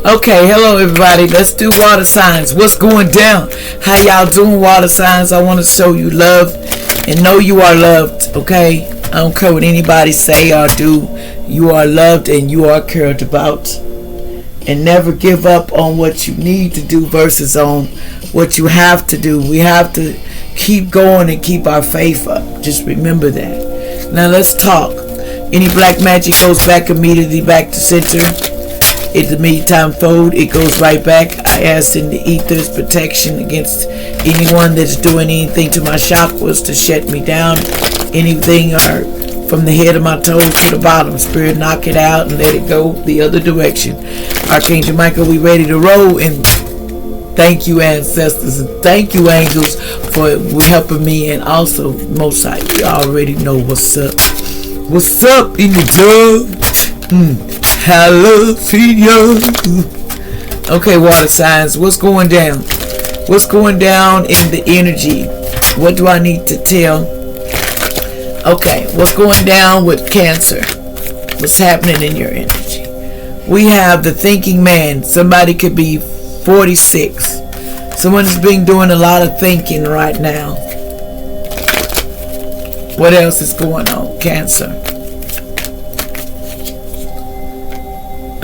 Okay, hello everybody. Let's do water signs. What's going down? How y'all doing, water signs? I want to show you love and know you are loved, okay? I don't care what anybody say or do. You are loved and you are cared about. And never give up on what you need to do versus on what you have to do. We have to keep going and keep our faith up. Just remember that. Now let's talk. Any black magic goes back immediately back to center. It's a meantime fold. It goes right back. I ask in the ethers protection against anyone that's doing anything to my chakras to shut me down. Anything or from the head of my toes to the bottom. Spirit, knock it out and let it go the other direction. Archangel Michael, we ready to roll. And thank you, ancestors, and thank you, angels, for helping me. And also, Most High, you already know what's up. What's up in the club? I love you. Okay, water signs, what's going down? What's going down in the energy? What do I need to tell? Okay, what's going down with Cancer? What's happening in your energy? We have the thinking man. Somebody could be 46. Someone's been doing a lot of thinking right now. What else is going on, Cancer?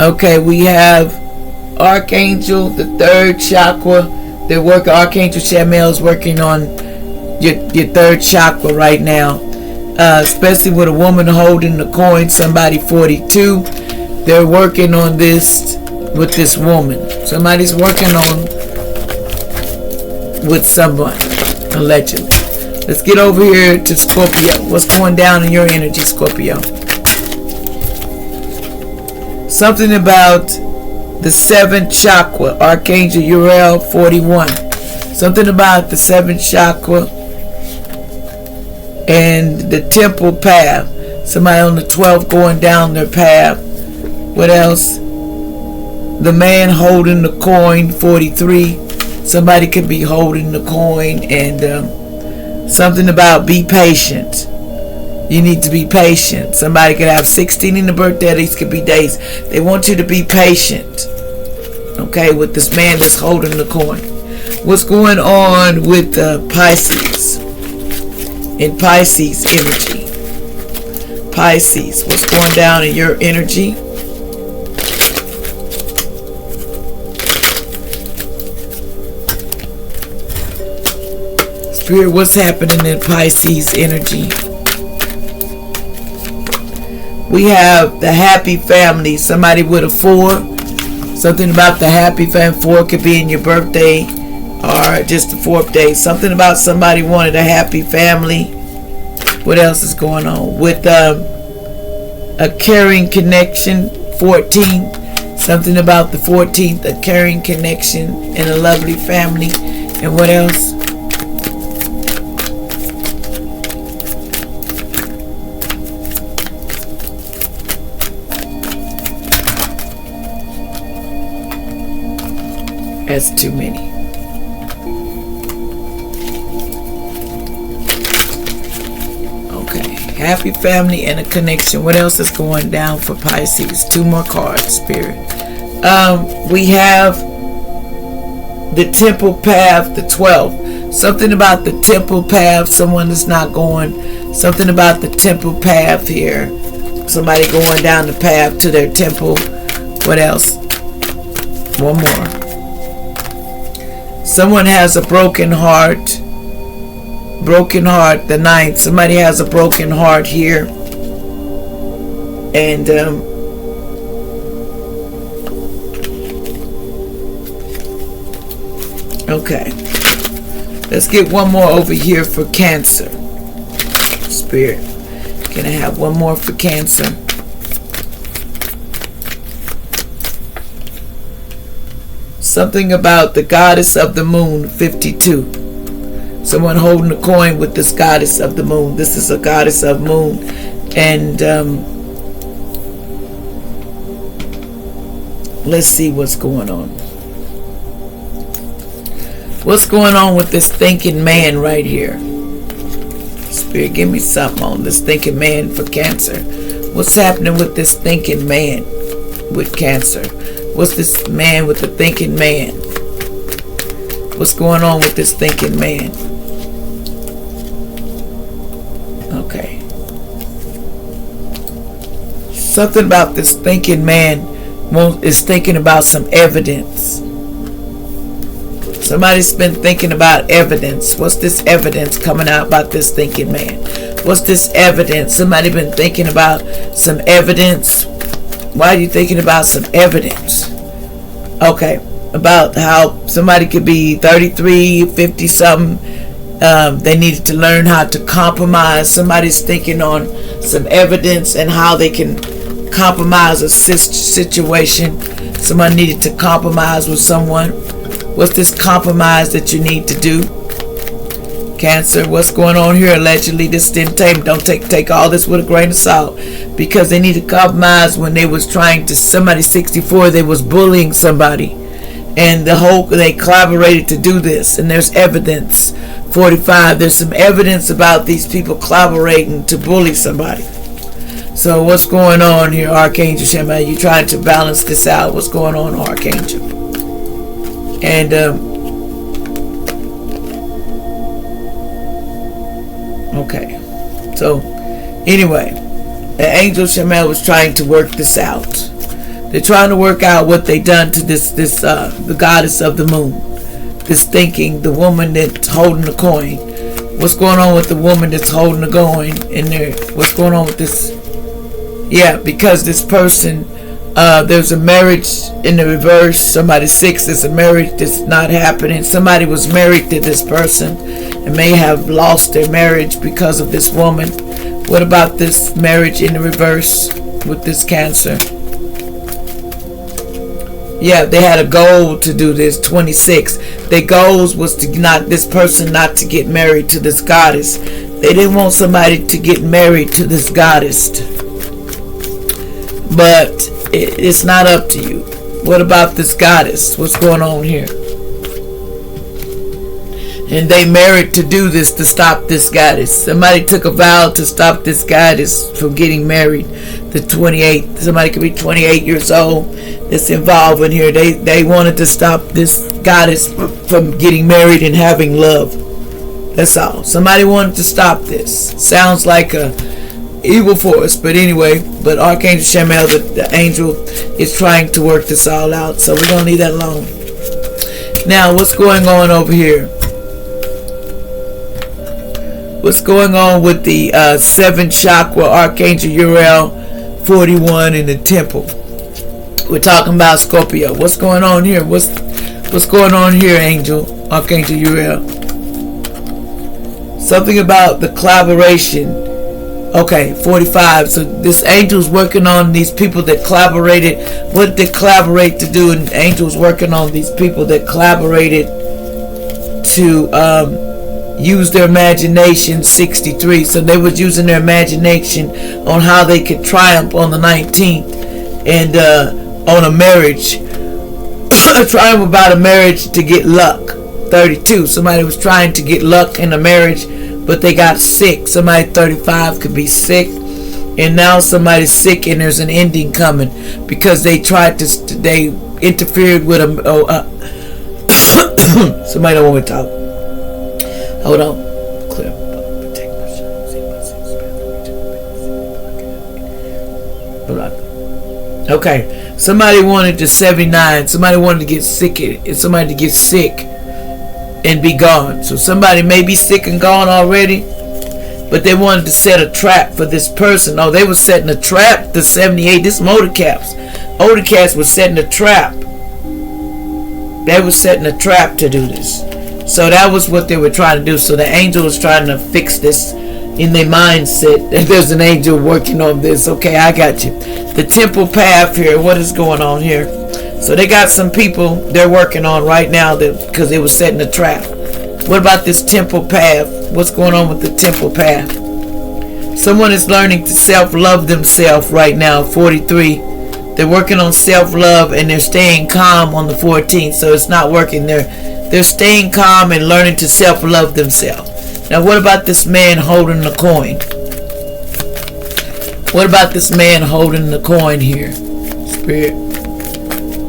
Okay, we have Archangel, the third chakra. Archangel Shamael is working on your third chakra right now. Especially with a woman holding the coin, somebody 42. They're working on this with this woman. Somebody's working on with someone, allegedly. Let's get over here to Scorpio. What's going down in your energy, Scorpio? Something about the seventh chakra, Archangel Uriel 41. Something about the seventh chakra and the temple path. Somebody on the 12th going down their path. What else? The man holding the coin, 43. Somebody could be holding the coin. And something about be patient. You need to be patient. Somebody could have 16 in the birthday. These could be days. They want you to be patient. Okay, with this man that's holding the coin. What's going on with Pisces? In Pisces energy. Pisces, what's going down in your energy? Spirit, what's happening in Pisces energy? We have the happy family. Somebody with a 4. Something about the happy family. 4 could be in your birthday or just the 4th day. Something about somebody wanted a happy family. What else is going on? With a caring connection, 14. Something about the 14th, a caring connection and a lovely family. And what else? That's too many. Okay, happy family and a connection. What else is going down for Pisces? 2 more cards, Spirit. We have the temple path, the 12th. Something about the temple path. Someone is not going. Something about the temple path here. Somebody going down the path to their temple. What else? One more. Someone has a broken heart. Broken heart, the 9th. Somebody has a broken heart here. And okay. Let's get one more over here for Cancer. Spirit, can I have one more for Cancer? Something about the goddess of the moon, 52. Someone holding a coin with this goddess of the moon. This is a goddess of moon. And let's see what's going on. What's going on with this thinking man right here? Spirit, give me something on this thinking man for Cancer. What's happening with this thinking man with Cancer? What's this man with the thinking man? What's going on with this thinking man? Okay. Something about this thinking man is thinking about some evidence. Somebody's been thinking about evidence. What's this evidence coming out about this thinking man? What's this evidence? Somebody been thinking about some evidence. Why are you thinking about some evidence? Okay. About how somebody could be 33, 50 something. They needed to learn how to compromise. Somebody's thinking on some evidence and how they can compromise a situation. Somebody needed to compromise with someone. What's this compromise that you need to do? Cancer, what's going on here? Allegedly, this didn't take. Don't take all this with a grain of salt, because they need to compromise when they was trying to. Somebody 64, they was bullying somebody, and they collaborated to do this. And there's evidence. 45, there's some evidence about these people collaborating to bully somebody. So what's going on here, Archangel Shema? You trying to balance this out? What's going on, Archangel? And okay, so anyway, the angel Shema was trying to work this out. They're trying to work out what they done to the goddess of the moon. This thinking, the woman that's holding the coin. What's going on with the woman that's holding the coin in there? What's going on with this? Yeah, because this person. There's a marriage in the reverse. Somebody's 6, there's a marriage that's not happening. Somebody was married to this person and may have lost their marriage because of this woman. What about this marriage in the reverse with this Cancer? Yeah, they had a goal to do this. 26. Their goals was to this person not to get married to this goddess. They didn't want somebody to get married to this goddess. But it's not up to you. What about this goddess? What's going on here? And they married to do this, to stop this goddess. Somebody took a vow to stop this goddess from getting married. The 28. Somebody could be 28 years old that's involved in here. They wanted to stop this goddess from getting married and having love. That's all. Somebody wanted to stop this. Sounds like a evil force, but anyway, but Archangel Shamael, the angel, is trying to work this all out, so we're going to leave that alone. Now, what's going on over here? What's going on with the 7th chakra, Archangel Uriel, 41 in the temple? We're talking about Scorpio. What's going on here? What's going on here, Angel, Archangel Uriel? Something about the collaboration. Okay, 45. So this angel's working on these people that collaborated. What did they collaborate to do? And angel's working on these people that collaborated to use their imagination. 63. So they was using their imagination on how they could triumph on the 19th and on a marriage. A triumph about a marriage to get luck. 32. Somebody was trying to get luck in a marriage, but they got sick. Somebody 35 could be sick, and now somebody's sick and there's an ending coming because they interfered with somebody don't want me to talk. Hold on. Clear. Okay. Somebody wanted to 79. Somebody wanted to get sick. Somebody to get sick and be gone. So somebody may be sick and gone already, but they wanted to set a trap for this person. Oh, they were setting a trap. The 78, this motor caps. Older cats were setting a trap. They were setting a trap to do this. So that was what they were trying to do. So the angel was trying to fix this in their mindset. And there's an angel working on this. Okay, I got you. The temple path here. What is going on here? So they got some people they're working on right now because they were setting a trap. What about this temple path? What's going on with the temple path? Someone is learning to self-love themselves right now. 43. They're working on self-love and they're staying calm on the 14th. So it's not working. They're staying calm and learning to self-love themselves. Now what about this man holding the coin? What about this man holding the coin here? Spirit.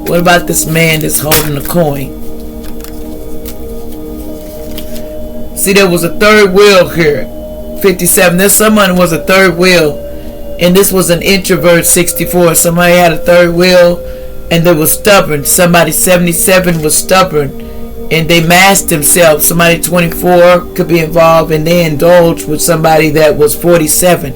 What about this man that's holding a coin? See, there was a third wheel here. 57. There's someone who was a third wheel, and this was an introvert. 64. Somebody had a third wheel, and they were stubborn. Somebody 77 was stubborn, and they masked themselves. Somebody 24 could be involved, and they indulged with somebody that was 47.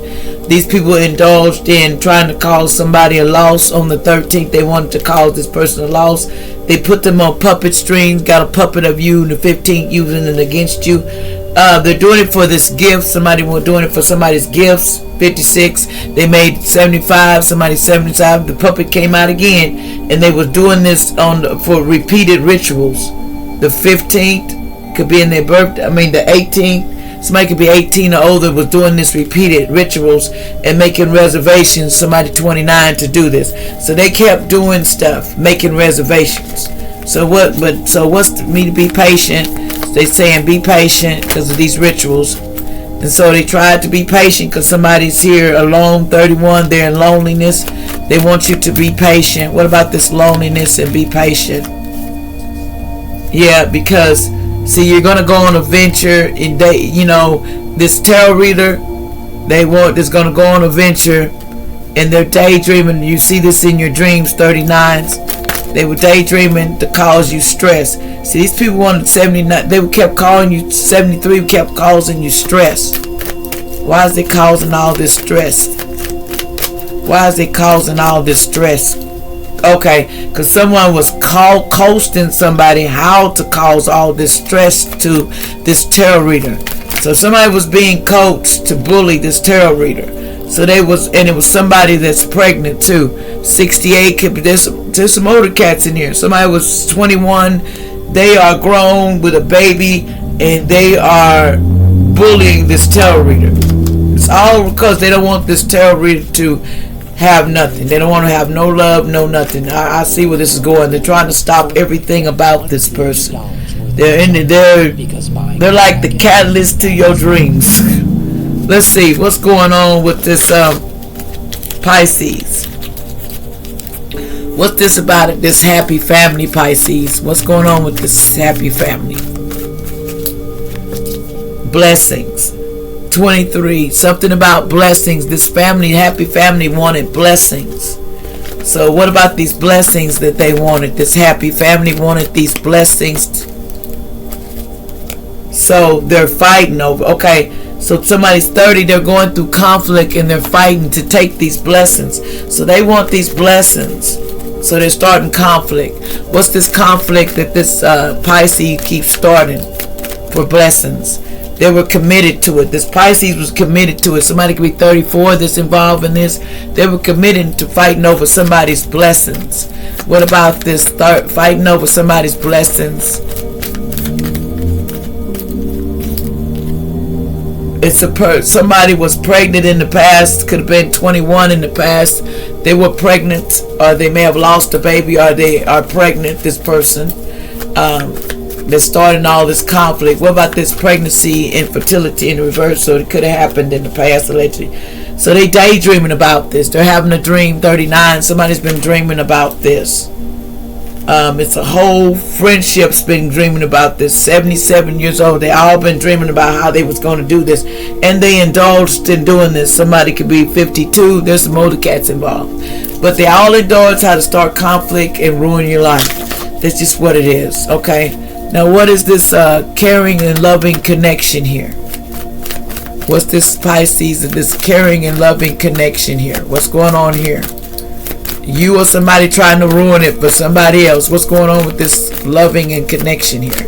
These people indulged in trying to cause somebody a loss. On the 13th, they wanted to cause this person a loss. They put them on puppet strings, got a puppet of you, and the 15th using it against you. They're doing it for this gift. Somebody was doing it for somebody's gifts. 56. They made 75. Somebody 75. The puppet came out again, and they was doing this for repeated rituals. The 15th could be in their birthday. The 18th. Somebody could be 18 or older, was doing this repeated rituals and making reservations. Somebody 29 to do this. So they kept doing stuff, making reservations. So what's me to be patient? They saying be patient because of these rituals. And so they tried to be patient because somebody's here alone. 31, they're in loneliness. They want you to be patient. What about this loneliness and be patient? Yeah, because see, you're gonna go on a venture, and this tarot reader, is gonna go on a venture, and they're daydreaming. You see this in your dreams, 39s. They were daydreaming to cause you stress. See, these people wanted 79. They kept calling you 73. Kept causing you stress. Why is it causing all this stress? Why is it causing all this stress? Okay, because someone was coaching somebody how to cause all this stress to this tarot reader. So somebody was being coached to bully this tarot reader. So it was somebody that's pregnant too. 68 could be, there's some older cats in here. Somebody was 21. They are grown with a baby, and they are bullying this tarot reader. It's all because they don't want this tarot reader to have nothing. They don't want to have no love, no nothing. I see where this is going. They're trying to stop everything about this person. They're like the catalyst to your dreams. Let's see what's going on with this Pisces. What's this about it? This happy family, Pisces. What's going on with this happy family? Blessings. 23. Something about blessings. This family, happy family, wanted blessings. So what about these blessings that they wanted? This happy family wanted these blessings. So they're fighting over. Okay. So somebody's 30, they're going through conflict and they're fighting to take these blessings. So they want these blessings. So they're starting conflict. What's this conflict that this Pisces keeps starting for blessings? They were committed to it. This Pisces was committed to it. Somebody could be 34 that's involved in this. They were committed to fighting over somebody's blessings. What about this fighting over somebody's blessings? Somebody was pregnant in the past. Could have been 21 in the past. They were pregnant, or they may have lost a baby, or they are pregnant. This person, they're starting all this conflict. What about this pregnancy, infertility in reverse? So it could have happened in the past allegedly. So they daydreaming about this. They're having a dream. 39. Somebody's been dreaming about this. It's a whole friendship's been dreaming about this. 77 years old. They all been dreaming about how they was going to do this, and they indulged in doing this. Somebody could be 52. There's some older cats involved, but they all indulge how to start conflict and ruin your life. That's just what it is. Okay. Now, what is this caring and loving connection here? What's this Pisces and this caring and loving connection here? What's going on here? You or somebody trying to ruin it for somebody else. What's going on with this loving and connection here?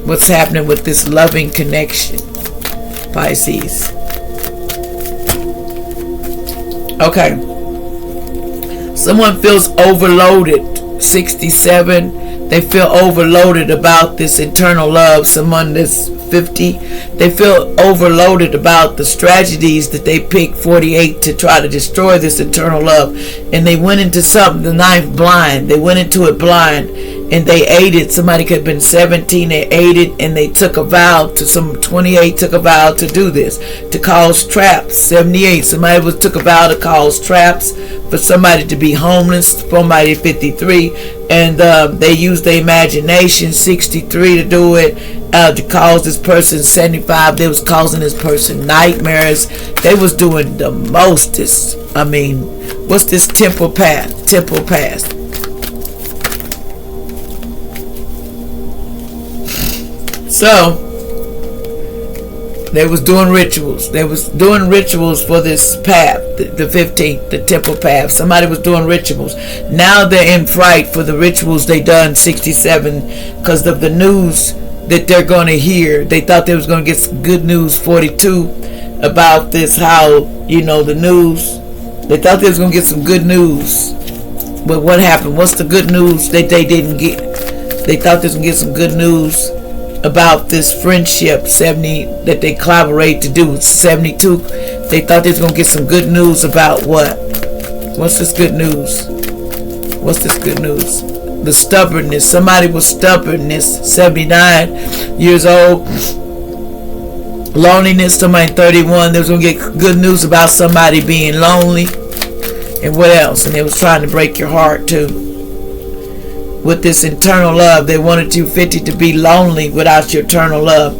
What's happening with this loving connection, Pisces? Okay. Someone feels overloaded. 67. They feel overloaded about this internal love. Someone that's 50, they feel overloaded about the strategies that they picked. 48, to try to destroy this internal love, and they went into something, the ninth, blind. They went into it blind, and they ate it. Somebody could have been 17, they ate it, and they took a vow to some 28 took a vow to do this, to cause traps. 78, somebody took a vow to cause traps for somebody to be homeless. Somebody 53, and they used their imagination. 63 to do it, to cause this person. 75, they was causing this person nightmares. They was doing the mostest. I mean, what's this temple path? So they was doing rituals. They was doing rituals for this path, the 15th, the temple path. Somebody was doing rituals. Now they're in fright for the rituals they done. 67, because of the news that they're going to hear. They thought they was going to get some good news. 42, about this, how, the news. They thought they was going to get some good news. But what happened? What's the good news that they didn't get? They thought they was going to get some good news about this friendship. 70, that they collaborate to do. 72, they thought they was going to get some good news about what? What's this good news? What's this good news? The stubbornness. Somebody was stubbornness. 79 years old. Loneliness. Somebody 31, they was going to get good news about somebody being lonely. And what else? And they was trying to break your heart too. With this internal love, they wanted you 50 to be lonely without your eternal love.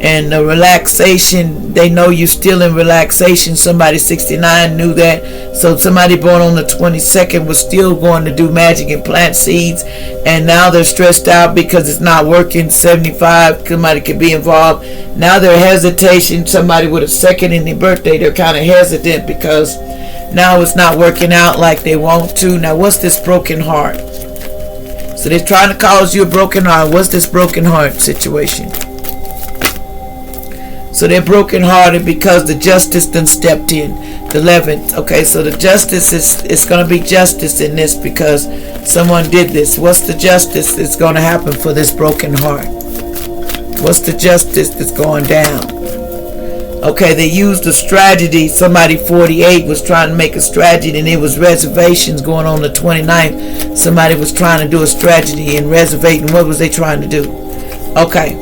And the relaxation, they know you still in relaxation. Somebody 69 knew that. So somebody born on the 22nd was still going to do magic and plant seeds. And now they're stressed out because it's not working. 75, somebody could be involved. Now they're hesitation. Somebody with a second in their birthday, they're kind of hesitant because now it's not working out like they want to. Now what's this broken heart? So they're trying to cause you a broken heart. What's this broken heart situation? So they're broken hearted because the justice done stepped in. The 11th. Okay, so the justice is going to be justice in this because someone did this. What's the justice that's going to happen for this broken heart? What's the justice that's going down? Okay, they used a strategy. Somebody 48 was trying to make a strategy, and it was reservations going on the 29th. Somebody was trying to do a strategy and reservating. What was they trying to do? Okay,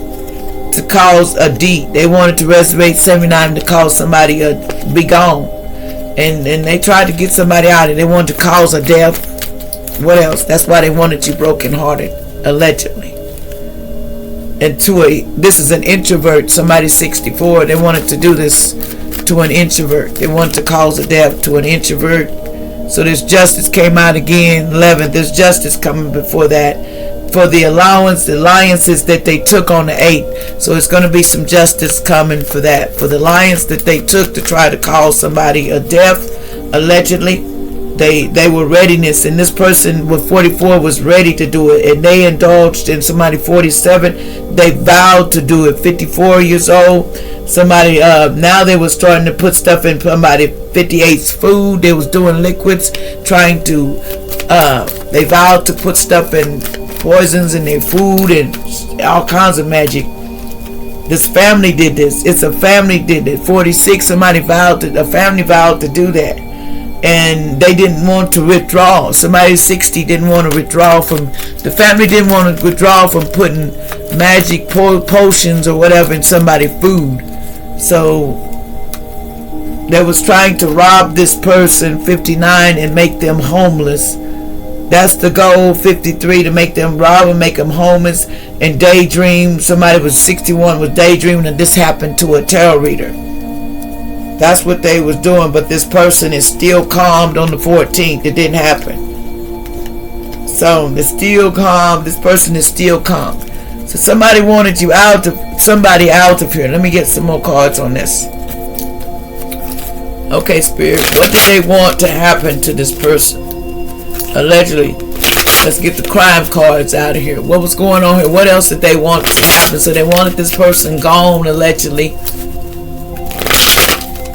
to cause a deed. They wanted to reservate 79 to cause somebody to be gone. And they tried to get somebody out, and they wanted to cause a death. What else? That's why they wanted you broken hearted, allegedly. And this is an introvert. Somebody 64, they wanted to do this to an introvert. They wanted to cause a death to an introvert. So this justice came out again. 11th, there's justice coming before that for the alliances that they took on the 8th. So it's going to be some justice coming for that, for the alliance that they took to try to cause somebody a death, allegedly. They were readiness, and this person with 44 was ready to do it, and they indulged in somebody 47. They vowed to do it. 54 years old. Somebody now they were starting to put stuff in somebody 58's food. They was doing liquids, trying to they vowed to put stuff in poisons in their food and all kinds of magic. This family did this. It's a family did it. 46, a family vowed to do that. And they didn't want to withdraw. Somebody 60 didn't want to withdraw from, the family didn't want to withdraw from putting magic potions or whatever in somebody's food. So they was trying to rob this person, 59, and make them homeless. That's the goal. 53, to make them rob and make them homeless and daydream. Somebody was 61 was daydreaming, and this happened to a tarot reader. That's what they was doing, but this person is still calmed on the 14th. It didn't happen. So it's still calm. This person is still calm. So somebody wanted you out of here. Let me get some more cards on this. Okay, Spirit, what did they want to happen to this person? Allegedly. Let's get the crime cards out of here. What was going on here? What else did they want to happen? So they wanted this person gone, allegedly.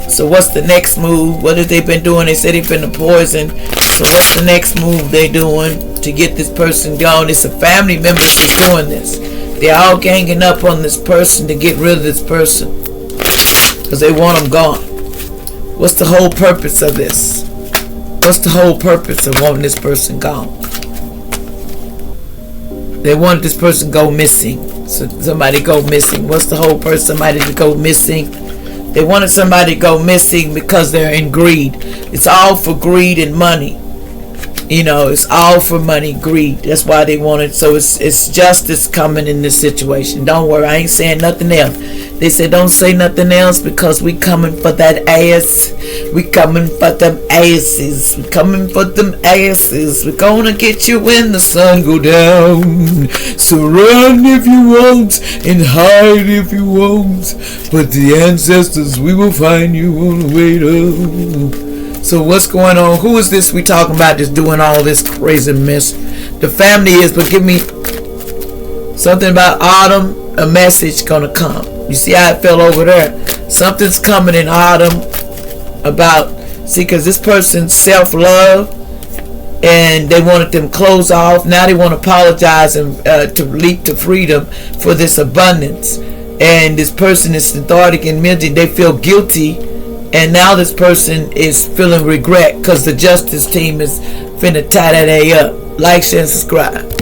So what's the next move? What have they been doing? They said they've been poison. So what's the next move they doing to get this person gone? It's a family member that's doing this. They're all ganging up on this person to get rid of this person because they want them gone. What's the whole purpose of this? What's the whole purpose of wanting this person gone? They wanted this person go missing. So somebody go missing. What's the whole person? Somebody to go missing. They wanted somebody to go missing because they're in greed. It's all for greed and money. You know, it's all for money, greed. That's why they wanted. So it's justice coming in this situation. Don't worry, I ain't saying nothing else. They said don't say nothing else because we coming for that ass. We coming for them asses. We coming for them asses. We're gonna get you when the sun go down. So run if you want and hide if you won't. But the ancestors, we will find you on the way to. So what's going on? Who is this we talking about just doing all this crazy mess? The family is, but give me something about autumn. A message gonna come. You see how it fell over there? Something's coming in autumn about, see, because this person's self-love and they wanted them clothes off. Now they want to apologize and to leap to freedom for this abundance. And this person is lethargic and mental. They feel guilty. And now this person is feeling regret because the justice team is finna tie that A up. Like, share, and subscribe.